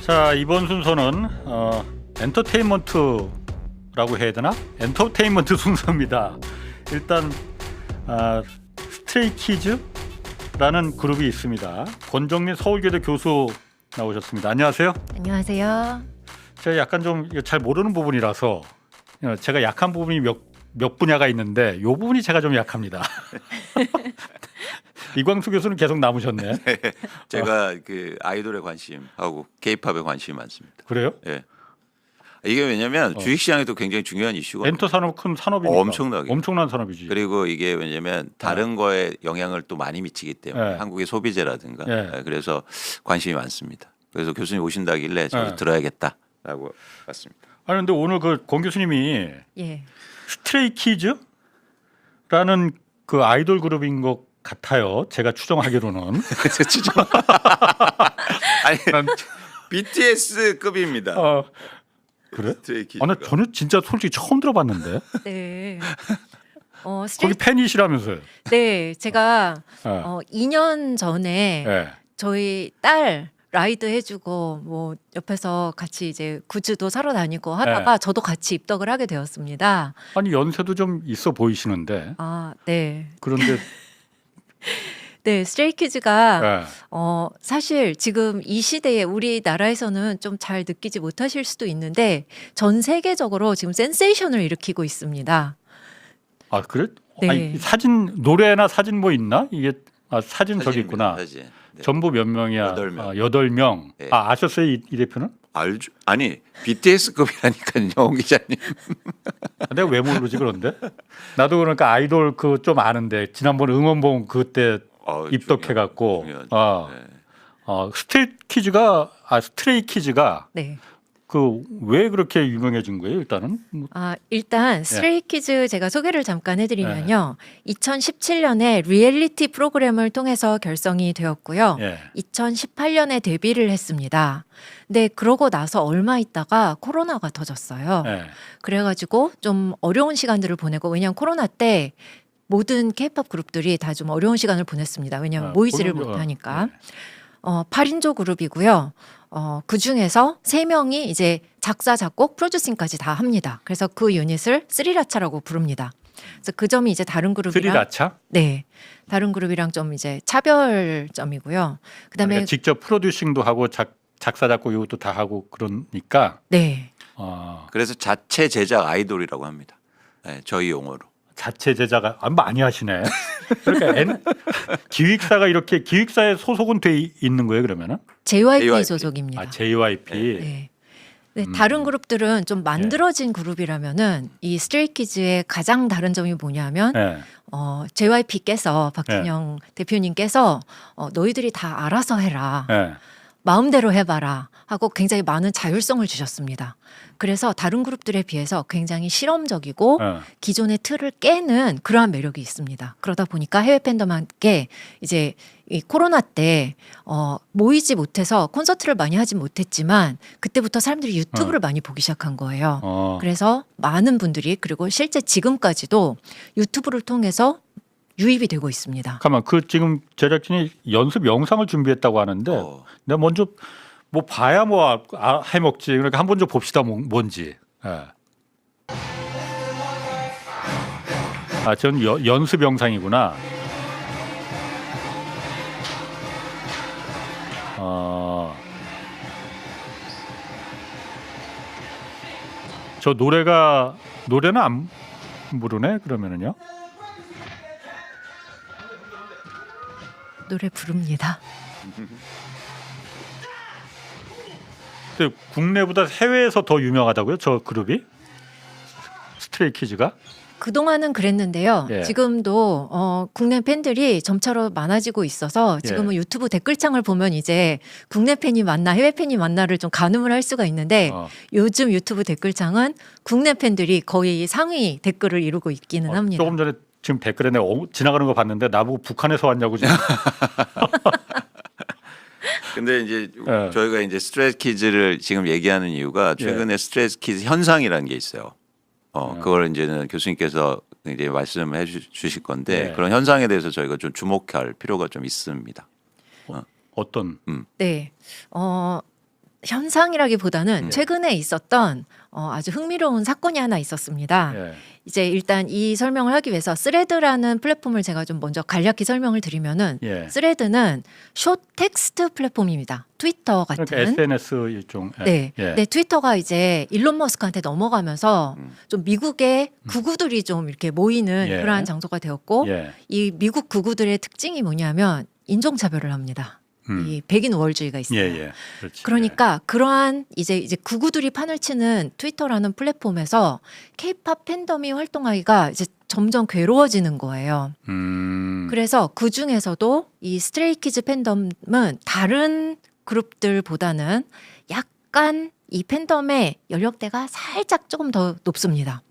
자, 이번 순서는 엔터테인먼트라고 해야 되나? 엔터테인먼트 순서입니다. 일단 스트레이키즈라는 그룹이 있습니다. 권정민 서울계대 교수 나오셨습니다. 안녕하세요. 안녕하세요. 제가 약간 좀 잘 모르는 부분이라서 제가 약한 부분이 몇 분야가 있는데 이 부분이 제가 좀 약합니다. 이광수 교수는 계속 남으셨네. 네, 제가 그 아이돌에 관심하고 K-팝에 관심이 많습니다. 그래요? 예. 이게 왜냐하면 주식시장에도 굉장히 중요한 이슈가 엔터 산업 큰 산업이니까. 엄청나게. 엄청난 산업이지. 그리고 이게 왜냐하면 다른 거에 영향을 또 많이 미치기 때문에 네. 한국의 소비재라든가 네. 그래서 관심이 많습니다. 그래서 교수님 오신다길래 저도 네. 들어야겠다라고 봤습니다. 아니 근데 오늘 그 권 교수님이 예. 스트레이키즈라는 그 아이돌 그룹인 것 같아요. 제가 추정하기로는. 추정. 아니 BTS급입니다. 그래? 스트레이키즈가. 나 저는 진짜 솔직히 처음 들어봤는데. 네. 거기 팬이시라면서요? 네, 제가 네. 2년 전에 네. 저희 딸 라이드 해주고 뭐 옆에서 같이 이제 굿즈도 사러 다니고 하다가 저도 같이 입덕을 하게 되었습니다. 아니 연세도 좀 있어 보이시는데. 아, 네. 그런데 네, 스트레이키즈가 네. 사실 지금 이 시대에 우리나라에서는 좀 잘 느끼지 못하실 수도 있는데 전 세계적으로 지금 센세이션을 일으키고 있습니다. 아 그래? 네. 아니, 사진 노래나 사진 뭐 있나? 이게 사진 저기 사진입니다, 있구나. 사진. 네. 전부 몇 명이야? 8명. 8명. 네. 아셨어요 이 대표는? 알죠? 아니 BTS급이라니까요, 옹 기자님. 내가 왜 모르지 그런데? 나도 그러니까 아이돌 그 좀 아는데 지난번 응원봉 그때 입덕해갖고 중요하죠. 네. 스트레이키즈가 네. 그 왜 그렇게 유명해진 거예요 일단은? 일단 스트레이키즈 제가 소개를 잠깐 해드리면요. 2017년에 리얼리티 프로그램을 통해서 결성이 되었고요. 예. 2018년에 데뷔를 했습니다. 근데 그러고 나서 얼마 있다가 코로나가 터졌어요. 예. 그래가지고 좀 어려운 시간들을 보내고, 왜냐하면 코로나 때 모든 K-팝 그룹들이 다 좀 어려운 시간을 보냈습니다. 왜냐하면 모이지를 못하니까. 8인조 그룹이고요. 그 중에서 3명이 이제 작사, 작곡, 프로듀싱까지 다 합니다. 그래서 그 유닛을 스리라차라고 부릅니다. 그래서 그 점이 이제 다른 그룹이랑 스리라차? 네, 다른 그룹이랑 좀 이제 차별점이고요. 그다음에 그러니까 직접 프로듀싱도 하고 작사 작곡 이것도 다 하고 그러니까. 네, 그래서 자체 제작 아이돌이라고 합니다. 네, 저희 용어로. 자체 제작가 많이 하시네. 그러니까 기획사가 이렇게 기획사에 소속은 돼 있는 거예요 그러면은? JYP 소속입니다. JYP. 네. 네, 다른 그룹들은 좀 만들어진 그룹이라면은 이 스트레이키즈의 가장 다른 점이 뭐냐면 네. JYP께서 박진영 대표님께서 너희들이 다 알아서 해라. 네. 마음대로 해봐라 하고 굉장히 많은 자율성을 주셨습니다. 그래서 다른 그룹들에 비해서 굉장히 실험적이고 기존의 틀을 깨는 그러한 매력이 있습니다. 그러다 보니까 해외 팬덤과 함께 이제 이 코로나 때 모이지 못해서 콘서트를 많이 하진 못했지만 그때부터 사람들이 유튜브를 많이 보기 시작한 거예요. 그래서 많은 분들이, 그리고 실제 지금까지도 유튜브를 통해서 유입이 되고 있습니다. 잠깐만, 그 지금 제작진이 연습 영상을 준비했다고 하는데 내가 먼저 뭐 봐야 뭐 해먹지. 그러니까 한번 좀 봅시다 뭔지. 예. 전 연습 영상이구나. 저 노래는 안 부르네 그러면은요? 노래 부릅니다. 근데 국내보다 해외에서 더 유명하다고요? 저 그룹이? 스트레이키즈가? 그동안은 그랬는데요. 예. 지금도 국내 팬들이 점차로 많아지고 있어서 지금은 유튜브 댓글창을 보면 이제 국내 팬이 맞나 해외 팬이 맞나를 좀 가늠을 할 수가 있는데 요즘 유튜브 댓글창은 국내 팬들이 거의 상위 댓글을 이루고 있기는 합니다. 조금 전에 지금 댓글에 내가 지나가는 거 봤는데 나보고 북한에서 왔냐고 지금. 근데 이제 저희가 이제 스트레이키즈를 지금 얘기하는 이유가 최근에 스트레이키즈 현상이라는 게 있어요. 그걸 이제는 교수님께서 이제 말씀해 주실 건데 그런 현상에 대해서 저희가 좀 주목할 필요가 좀 있습니다. 어떤? 네. 현상이라기보다는 최근에 있었던 아주 흥미로운 사건이 하나 있었습니다. 예. 이제 일단 이 설명을 하기 위해서 스레드라는 플랫폼을 제가 좀 먼저 간략히 설명을 드리면은 예. 스레드는 숏 텍스트 플랫폼입니다. 트위터 같은. 그러니까 SNS 일종. 네. 예. 네, 트위터가 이제 일론 머스크한테 넘어가면서 좀 미국의 구구들이 좀 이렇게 모이는 예. 그러한 장소가 되었고 예. 이 미국 구구들의 특징이 뭐냐면 인종차별을 합니다. 이 백인 우월주의가 있어요. 예. 그렇지. 그러니까 그러한 이제 구구들이 판을 치는 트위터라는 플랫폼에서 케이팝 팬덤이 활동하기가 이제 점점 괴로워지는 거예요. 그래서 그 중에서도 이 스트레이키즈 팬덤은 다른 그룹들보다는 약간 이 팬덤의 연령대가 살짝 조금 더 높습니다.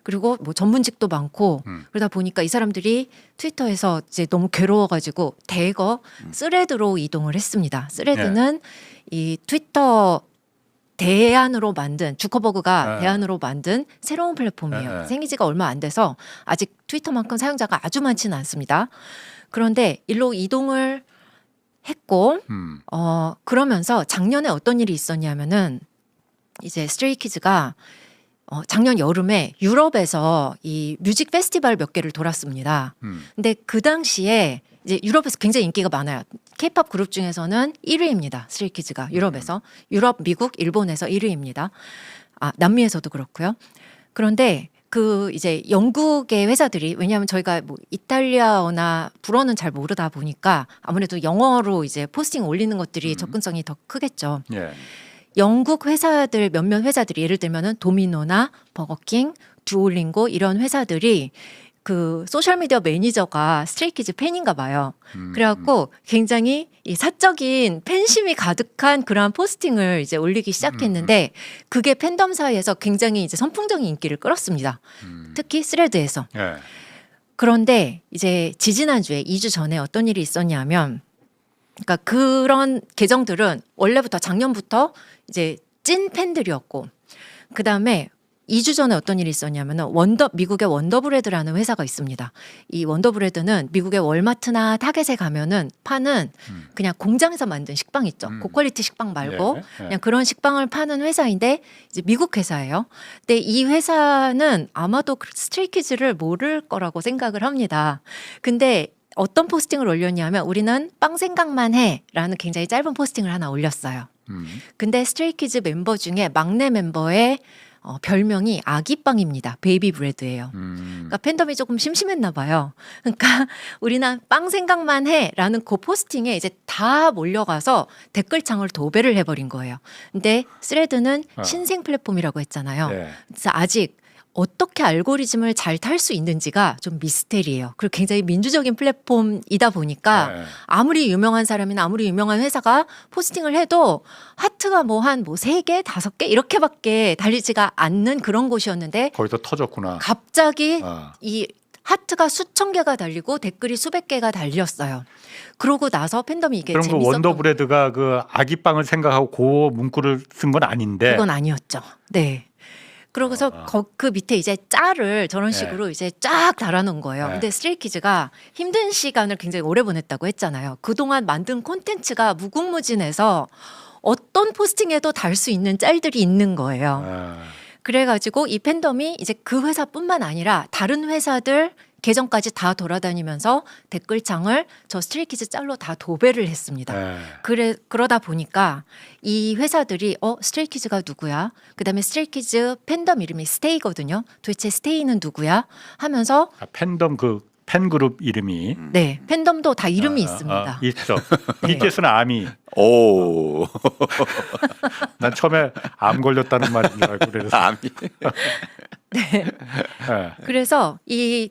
그리고 뭐 전문직도 많고 그러다 보니까 이 사람들이 트위터에서 이제 너무 괴로워가지고 대거 스레드로 이동을 했습니다. 스레드는 이 트위터 대안으로 만든 주커버그가 대안으로 만든 새로운 플랫폼이에요. 생긴 지가 얼마 안 돼서 아직 트위터만큼 사용자가 아주 많지는 않습니다. 그런데 일로 이동을 했고 그러면서 작년에 어떤 일이 있었냐면은 이제 스트레이키즈가 작년 여름에 유럽에서 이 뮤직 페스티벌 몇 개를 돌았습니다. 근데 그 당시에 이제 유럽에서 굉장히 인기가 많아요. 케이팝 그룹 중에서는 1위입니다. 스트레이키즈가 유럽에서. 유럽, 미국, 일본에서 1위입니다. 남미에서도 그렇고요. 그런데 그 이제 영국의 회사들이 왜냐하면 저희가 뭐 이탈리아어나 불어는 잘 모르다 보니까 아무래도 영어로 이제 포스팅 올리는 것들이 접근성이 더 크겠죠. 예. 영국 회사들 몇몇 회사들이 예를 들면은 도미노나 버거킹, 두올링고 이런 회사들이 그 소셜미디어 매니저가 스트레이키즈 팬인가 봐요. 그래갖고 굉장히 이 사적인 팬심이 가득한 그러한 포스팅을 이제 올리기 시작했는데 그게 팬덤 사이에서 굉장히 이제 선풍적인 인기를 끌었습니다. 특히 스레드에서. 예. 그런데 이제 지지난주에 2주 전에 어떤 일이 있었냐면 그러니까 그런 계정들은 원래부터 작년부터 이제 찐 팬들이었고 그다음에 2주 전에 어떤 일이 있었냐면은 미국의 원더브레드라는 회사가 있습니다. 이 원더브레드는 미국의 월마트나 타겟에 가면은 파는 그냥 공장에서 만든 식빵 있죠. 고퀄리티 식빵 말고 예. 그냥 그런 식빵을 파는 회사인데 이제 미국 회사예요. 근데 이 회사는 아마도 스트레이키즈를 모를 거라고 생각을 합니다. 근데 어떤 포스팅을 올렸냐면 우리는 빵 생각만 해라는 굉장히 짧은 포스팅을 하나 올렸어요. 근데 스트레이키즈 멤버 중에 막내 멤버의 별명이 아기빵입니다. 베이비 브레드예요. 그러니까 팬덤이 조금 심심했나 봐요. 그러니까 우리는 빵 생각만 해라는 그 포스팅에 이제 다 몰려가서 댓글창을 도배를 해버린 거예요. 근데 스레드는 신생 플랫폼이라고 했잖아요. 네. 그래서 아직 어떻게 알고리즘을 잘 탈 수 있는지가 좀 미스테리예요. 그리고 굉장히 민주적인 플랫폼이다 보니까 네. 아무리 유명한 사람이나 아무리 유명한 회사가 포스팅을 해도 하트가 뭐 한 뭐 3개, 5개 이렇게밖에 달리지가 않는 그런 곳이었는데 거기서 터졌구나. 갑자기 이 하트가 수천 개가 달리고 댓글이 수백 개가 달렸어요. 그러고 나서 팬덤이 이게 그럼 그 재밌었던 원더브레드가 그 아기빵을 생각하고 그 문구를 쓴 건 아닌데. 그건 아니었죠. 네. 그러고서 그 밑에 이제 짤을 저런 식으로 이제 쫙 달아놓은 거예요. 네. 근데 스트레이키즈가 힘든 시간을 굉장히 오래 보냈다고 했잖아요. 그동안 만든 콘텐츠가 무궁무진해서 어떤 포스팅에도 달 수 있는 짤들이 있는 거예요. 그래가지고 이 팬덤이 이제 그 회사뿐만 아니라 다른 회사들 계정까지 다 돌아다니면서 댓글창을 저 스트레이키즈 짤로 다 도배를 했습니다. 그러다 보니까 이 회사들이 스트레이키즈가 누구야? 그다음에 스트레이키즈 팬덤 이름이 스테이거든요. 도대체 스테이는 누구야? 하면서 팬덤 그 팬그룹 이름이 네 팬덤도 다 이름이 있습니다. 있어. BTS는 아미. 오. 난 처음에 암 걸렸다는 말인 줄 알고 그래서. 암이. 네. 예. 그래서 이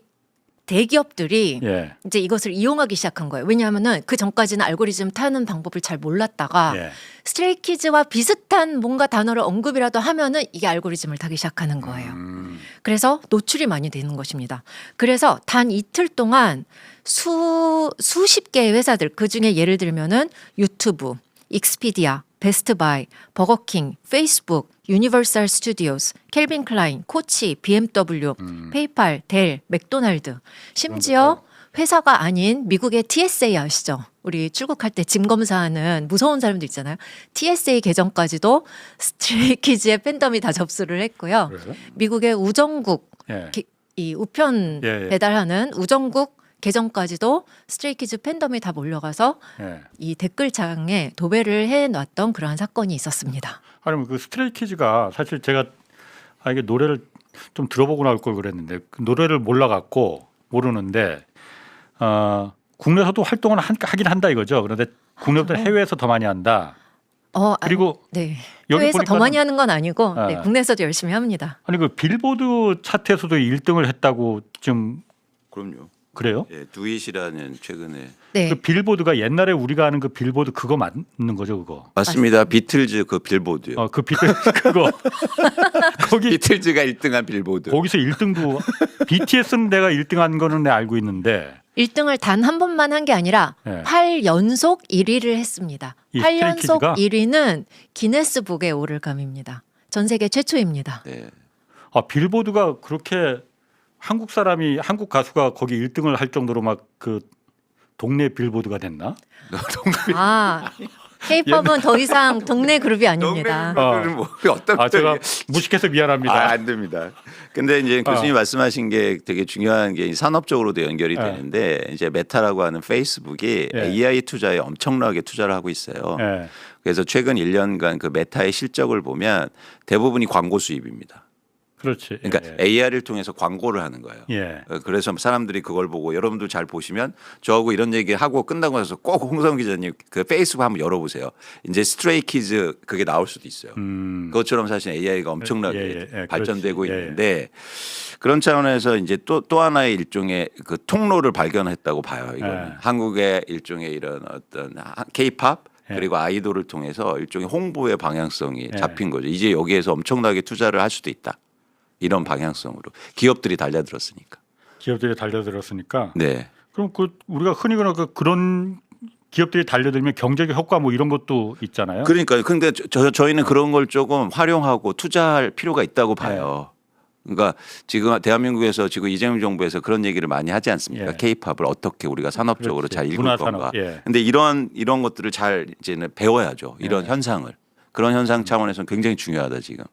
대기업들이 예. 이제 이것을 이용하기 시작한 거예요. 왜냐하면은 그 전까지는 알고리즘 타는 방법을 잘 몰랐다가 예. 스트레이키즈와 비슷한 뭔가 단어를 언급이라도 하면은 이게 알고리즘을 타기 시작하는 거예요. 그래서 노출이 많이 되는 것입니다. 그래서 단 이틀 동안 수십 개의 회사들 그 중에 예를 들면은 유튜브, 익스피디아, 베스트바이, 버거킹, 페이스북, 유니버설 스튜디오스, 켈빈 클라인, 코치, BMW, 페이팔, 델, 맥도날드, 심지어 회사가 아닌 미국의 TSA 아시죠? 우리 출국할 때 짐 검사하는 무서운 사람도 있잖아요. TSA 계정까지도 스트레이키즈의 팬덤이 다 접수를 했고요. 그래요? 미국의 우정국 예. 이 우편 예, 예. 배달하는 우정국 계정까지도 스트레이키즈 팬덤이 다 몰려가서 예. 이 댓글창에 도배를 해놨던 그러한 사건이 있었습니다. 아니면 그 스트레이키즈가 사실 제가 이게 노래를 좀 들어보고 나올 걸 그랬는데 그 노래를 몰라갖고 모르는데 국내에서도 활동을 하긴 한다 이거죠. 그런데 국내보다 해외에서 더 많이 한다. 그리고 네. 여기 해외에서 더 보니까는- 많이 하는 건 아니고 네, 아. 국내에서도 열심히 합니다. 아니 그 빌보드 차트에서도 1등을 했다고 지금 그럼요. 그래요? 예, 두잇이라는 최근에 네. 그 빌보드가 옛날에 우리가 아는 그 빌보드 그거 맞는 거죠, 그거. 맞습니다. 비틀즈 그 빌보드요. 그 빌보드 그거 거기 비틀즈가 1등한 빌보드. 거기서 1등도 BTS는 내가 1등한 거는 내가 알고 있는데 1등을 단 한 번만 한 게 아니라 네. 8연속 1위를 했습니다. 이 8연속 스트레이키즈가? 1위는 기네스북에 오를 감입니다. 전 세계 최초입니다. 네. 빌보드가 그렇게 한국 가수가 거기 1등을 할 정도로 막 그 동네 빌보드가 됐나? 아, K-팝은 더 이상 동네 그룹이 아닙니다. 동네 뭐 어떤 제가 무식해서 미안합니다. 안 됩니다. 근데 이제 교수님 말씀하신 게 되게 중요한 게 산업적으로도 연결이 되는데 이제 메타라고 하는 페이스북이 예. AI 투자에 엄청나게 투자를 하고 있어요. 예. 그래서 최근 1년간 그 메타의 실적을 보면 대부분이 광고 수입입니다. 그렇지. 그러니까 예. AR을 통해서 광고를 하는 거예요. 예. 그래서 사람들이 그걸 보고 여러분도 잘 보시면 저하고 이런 얘기 하고 끝나고 나서 꼭 홍성 기자님 그 페이스북 한번 열어보세요. 이제 스트레이키즈 그게 나올 수도 있어요. 그것처럼 사실 AI가 엄청나게 발전되고 그렇지. 있는데 그런 차원에서 이제 또 하나의 일종의 그 통로를 발견했다고 봐요. 이거는 한국의 일종의 이런 어떤 K-팝 그리고 아이돌을 통해서 일종의 홍보의 방향성이 잡힌 거죠. 이제 여기에서 엄청나게 투자를 할 수도 있다. 이런 방향성으로 기업들이 달려들었으니까. 기업들이 달려들었으니까. 네. 그럼 우리가 흔히 그런 기업들이 달려들면 경제적 효과 뭐 이런 것도 있잖아요. 그러니까 근데 저희는 그런 걸 조금 활용하고 투자할 필요가 있다고 봐요. 그러니까 지금 대한민국에서 지금 이재명 정부에서 그런 얘기를 많이 하지 않습니까? K-팝을 어떻게 우리가 산업적으로 그렇지. 잘 이끌 문화산업. 건가. 예. 근데 이런 것들을 잘 이제는 배워야죠. 이런 현상을. 그런 현상 차원에서는 굉장히 중요하다 지금.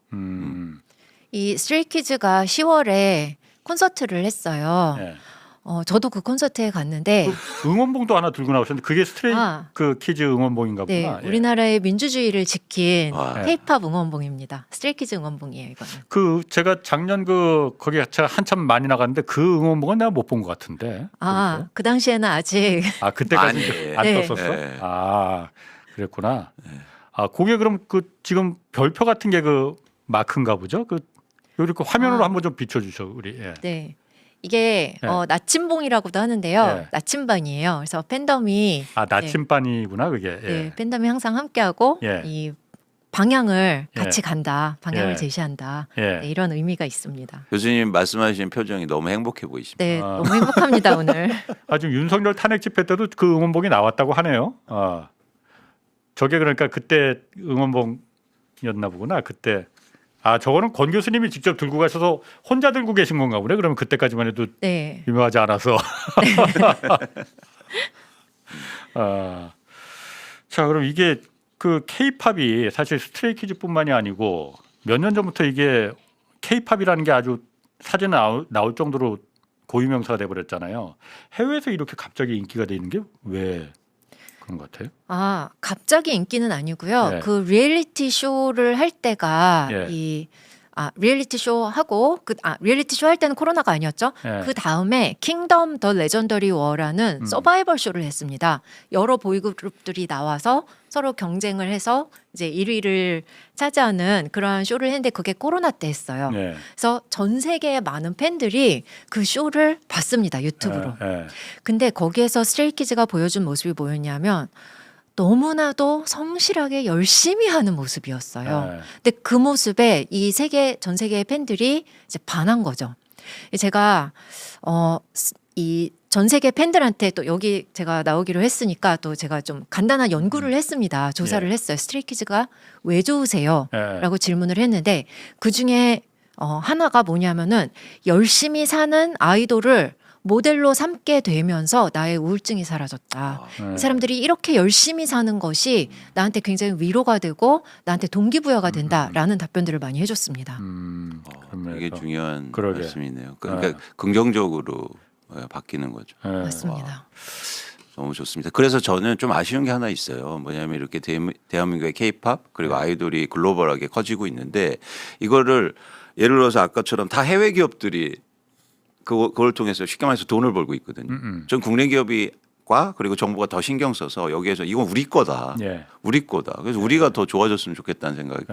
이 스트레이키즈가 10월에 콘서트를 했어요. 예. 저도 그 콘서트에 갔는데 그 응원봉도 하나 들고 나오셨는데 그게 그 키즈 응원봉인가 네, 보나. 예. 우리나라의 민주주의를 지킨 와. K-팝 응원봉입니다. 스트레이키즈 응원봉이에요, 이거는. 제가 작년 거기 제가 한참 많이 나갔는데 그 응원봉은 내가 못 본 것 같은데. 그 당시에는 아직 그때까지 아니에요. 안 네. 떴었어? 네. 그랬구나. 그게 그럼 지금 별표 같은 게 그 마크인가 보죠? 이렇게 화면으로 한번 좀 비춰주셔 우리. 예. 네. 이게 네. 나침봉이라고도 하는데요. 네. 나침반이에요. 그래서 팬덤이 나침반이구나 그게. 예. 네, 팬덤이 항상 함께하고 예. 이 방향을 예. 같이 간다. 방향을 예. 제시한다. 예. 네, 이런 의미가 있습니다. 교수님 말씀하신 표정이 너무 행복해 보이십니다. 네, 너무 행복합니다 오늘. 지금 윤석열 탄핵 집회 때도 그 응원봉이 나왔다고 하네요. 저게 그러니까 그때 응원봉이었나 보구나. 그때. 저거는 권 교수님이 직접 들고 가셔서 혼자 들고 계신 건가 보네. 그러면 그때까지만 해도 네. 유명하지 않아서. 자, 그럼 이게 그 K-팝이 사실 스트레이키즈뿐만이 아니고 몇 년 전부터 이게 K-팝이라는 게 아주 사진에 나올 정도로 고유명사가 돼버렸잖아요. 해외에서 이렇게 갑자기 인기가 되는 게 왜 그런 것 같아요? 갑자기 인기는 아니고요. 네. 그 리얼리티 쇼를 할 때가 예. 리얼리티 쇼 하고 리얼리티 쇼 할 때는 코로나가 아니었죠. 예. 그 다음에 킹덤 더 레전더리 워라는 서바이벌 쇼를 했습니다. 여러 보이그룹들이 나와서 서로 경쟁을 해서 이제 1위를 차지하는 그러한 쇼를 했는데 그게 코로나 때 했어요. 네. 그래서 전 세계의 많은 팬들이 그 쇼를 봤습니다. 유튜브로. 근데 거기에서 스트레이키즈가 보여준 모습이 뭐였냐면 너무나도 성실하게 열심히 하는 모습이었어요. 근데 그 모습에 전 세계의 팬들이 이제 반한 거죠. 제가 이 전 세계 팬들한테 또 여기 제가 나오기로 했으니까 또 제가 좀 간단한 연구를 했습니다. 조사를 했어요. 스트레이키즈가 왜 좋으세요? 라고 질문을 했는데 그 중에 하나가 뭐냐면은 열심히 사는 아이돌을 모델로 삼게 되면서 나의 우울증이 사라졌다. 이 사람들이 이렇게 열심히 사는 것이 나한테 굉장히 위로가 되고 나한테 동기부여가 된다라는 답변들을 많이 해줬습니다. 이게 중요한 그러게. 말씀이네요. 그러니까 긍정적으로 바뀌는 거죠. 맞습니다. 너무 좋습니다. 그래서 저는 좀 아쉬운 게 하나 있어요. 뭐냐면 이렇게 대한민국의 K-팝 그리고 아이돌이 글로벌하게 커지고 있는데 이거를 예를 들어서 아까처럼 다 해외 기업들이 그걸 통해서 쉽게 말해서 돈을 벌고 있거든요. 전 국내 기업과 그리고 정부가 더 신경 써서 여기에서 이건 우리 거다. 예. 우리 거다. 그래서 우리가 더 좋아졌으면 좋겠다는 생각이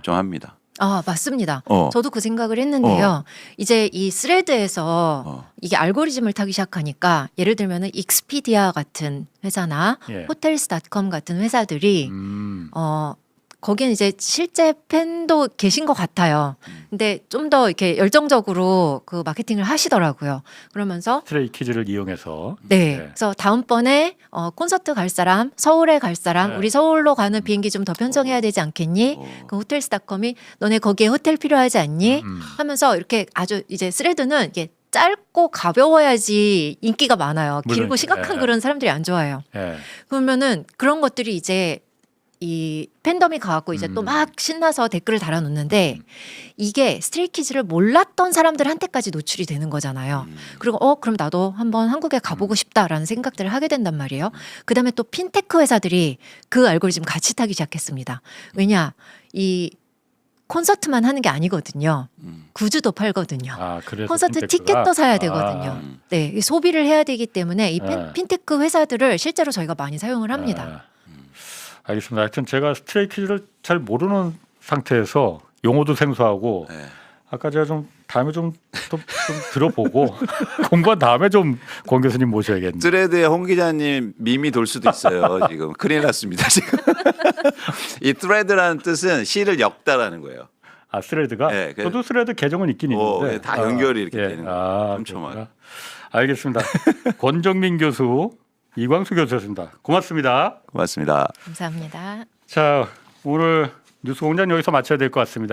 좀 합니다. 아, 맞습니다. 저도 그 생각을 했는데요. 이제 이 스레드에서 이게 알고리즘을 타기 시작하니까 예를 들면은 익스피디아 같은 회사나 예. 호텔스닷컴 같은 회사들이 거기는 이제 실제 팬도 계신 것 같아요. 근데 좀 더 이렇게 열정적으로 그 마케팅을 하시더라고요. 그러면서 스트레이키즈를 이용해서 네. 그래서 다음번에 콘서트 갈 사람, 서울에 갈 사람, 네. 우리 서울로 가는 비행기 좀 더 편성해야 되지 않겠니? 그 호텔스닷컴이 너네 거기에 호텔 필요하지 않니? 하면서 이렇게 아주 이제 스레드는 이게 짧고 가벼워야지 인기가 많아요. 길고 물론, 심각한 예. 글은 사람들이 안 좋아해요. 예. 그러면은 그런 것들이 이제 이 팬덤이 가갖고 이제 또 막 신나서 댓글을 달아놓는데 이게 스트레이키즈를 몰랐던 사람들한테까지 노출이 되는 거잖아요. 그리고 그럼 나도 한번 한국에 가보고 싶다라는 생각들을 하게 된단 말이에요. 그다음에 또 핀테크 회사들이 그 알고리즘 같이 타기 시작했습니다. 왜냐 이 콘서트만 하는 게 아니거든요. 굿즈도 팔거든요. 아, 그래서 콘서트 핀테크가? 티켓도 사야 되거든요. 네, 이 소비를 해야 되기 때문에 이 네. 핀테크 회사들을 실제로 저희가 많이 사용을 합니다. 알겠습니다. 하여튼 제가 스트레이키즈를 잘 모르는 상태에서 용어도 생소하고 네. 아까 제가 좀 다음에 좀 들어보고 공부한 다음에 좀 권 교수님 모셔야겠네요. 스레드에 홍 기자님 밈이 돌 수도 있어요. 지금 큰일 났습니다. 지금 이 thread라는 뜻은 시를 엮다라는 거예요. 아, 스레드가? 네, 저도 스레드 계정은 있긴 있는데 다 연결이 이렇게 예. 되는 거예요. 촘촘하게. 그렇구나. 알겠습니다. 권정민 교수, 이광수 교수였습니다. 고맙습니다. 고맙습니다. 감사합니다. 자, 오늘 뉴스 공장 여기서 마쳐야 될 것 같습니다.